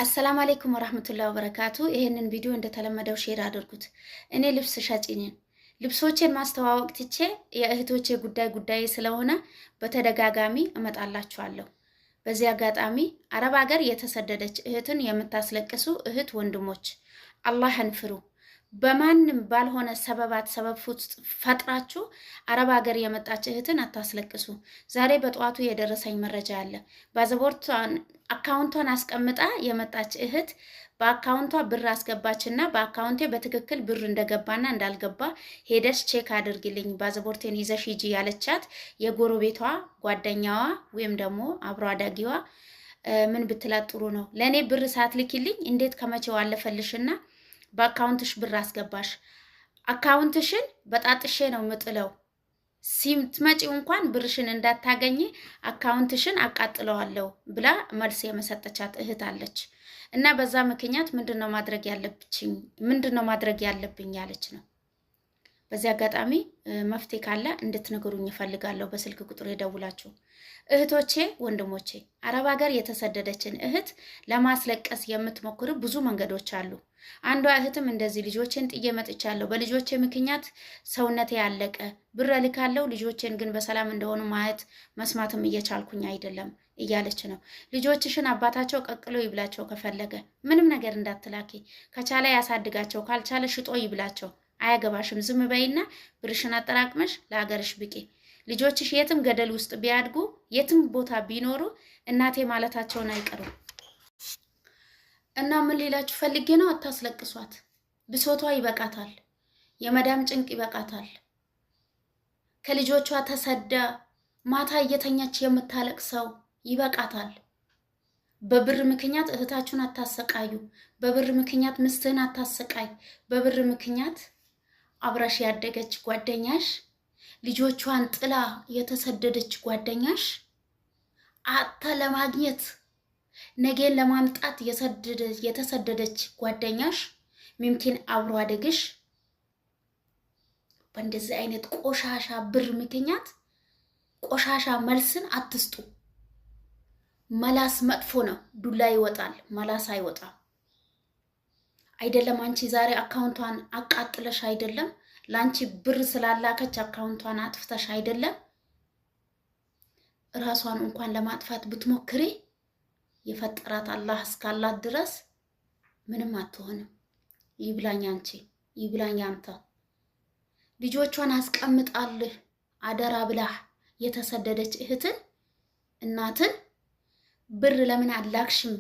አሰላሙ አለይኩም ወራህመቱላሂ ወበረካቱ። ይሄንን ቪዲዮ እንደተለመደው ሼር አድርጉት። እኔ ልብስ ሻጭ ነኝ። ልብሶቼን ማስተዋወቅ ትቼ የእህቶቼ ጉዳይ ስለሆነ በተደጋጋሚ እመጣላችኋለሁ። በዚህ አጋጣሚ አረብ ሀገር የተሰደደች እህትን የምታስለቅሱ እህት ወንድሞች አላህን ፍሩ። በማንም ባልሆነ ሰበብ ፈጥራችሁ አረብ ሀገር የመጣች እህትን አታስለቅሱ። ዛሬ በጠዋቱ የደረሰኝ መረጃ አለ። ባዘቦርቷን አካውንቷን አስቀምጣ የመጣች እህት በአካውንቷ ብር አስገባችና በአካውንቴ በትክክል ብር እንደገባና እንዳልገባ ሄደሽ ቼክ አድርግልኝ ባዘቦርቴን ይዘሽ ሂጂ ያለቻት የጎረቤቷ ጓደኛዋ ወይም ደግሞ አብሮ አዳጊዋ ምን ብትላት ጥሩ ነው? ለኔ ብር ሳትልኪልኝ እንዴት ከመቼው አለፈልሽና በአካውንትሽ ብር አስገባሽ? አካውንትሽን በጣጥሼ ነው ምጥለው። ሲምትመጪው እንኳን ብርሽን እንዳታገኝ አካውንትሽን አቃጥለዋለሁ ብላ መልስ የመሰጠቻት እህት አለች። እና በዛ ምክንያት ምንድነው ማድረግ ያለብኝ ያለች ነው። በዚህ አጋጣሚ መፍትሄ ካለ እንድትነግሩኝ እፈልጋለሁ። በስልክ ቁጥር የደውላችሁ እህቶቼ ወንድሞቼ፣ አረብ ሀገር የተሰደደችን እህት ለማስለቀስ የምትሞክሩ ብዙ መንገዶች አሉ። አንዷ እህትም እንደዚህ ልጆቼን ጥዬ መጥቻለሁ፣ በልጆቼ ምክንያት ሰውነቴ ያለቀ፣ ብር እልካለሁ፣ ልጆቼን ግን በሰላም እንደሆኑ ማየት መስማትም እየቻልኩኝ አይደለም እያለች ነው። ልጆችሽን አባታቸው ቀቅሎ ይብላቸው፣ ከፈለገ ምንም ነገር እንዳትላኪ፣ ከቻለ ያሳድጋቸው፣ ካልቻለ ሽጦ ይብላቸው፣ አያገባሽም። ዝም በይና ብርሽን አጠራቅመሽ ለሀገርሽ ብቂ። ልጆችሽ የትም ገደል ውስጥ ቢያድጉ የትም ቦታ ቢኖሩ እናቴ ማለታቸውን አይቀሩም። እና ምን ሌላችሁ ፈልጌ ነው፣ አታስለቅሷት። ብሶቷ ይበቃታል። የመዳም ጭንቅ ይበቃታል። ከልጆቿ ተሰዳ ማታ እየተኛች የምታለቅሰው ይበቃታል። በብር ምክንያት እህታችሁን አታሰቃዩ። በብር ምክንያት ምስትህን አታሰቃይ። በብር ምክንያት አብራሽ ያደገች ጓደኛሽ፣ ልጆቿን ጥላ የተሰደደች ጓደኛሽ አታ ለማግኘት ነገን ለማምጣት የተሰደደች ጓደኛሽ ምምኪን አብሮ አደግሽ በእንደዚህ አይነት ቆሻሻ ብር ምክንያት ቆሻሻ መልስን አትስጡ። መላስ መጥፎ ነው። ዱላ ይወጣል፣ መላስ አይወጣም። አይደለም አንቺ ዛሬ አካውንቷን አቃጥለሽ አይደለም ላንቺ ብር ስላላከች አካውንቷን አጥፍተሽ አይደለም ራሷን እንኳን ለማጥፋት ብትሞክሪ የፈጠራት አላህ እስካላት ድረስ ምንም አትሆንም። ይብላኝ አንቺ፣ ይብላኝ አንተ። ልጆቿን አስቀምጣልህ አደራ ብላህ የተሰደደች እህትን እናትን ብር ለምን አላክሽም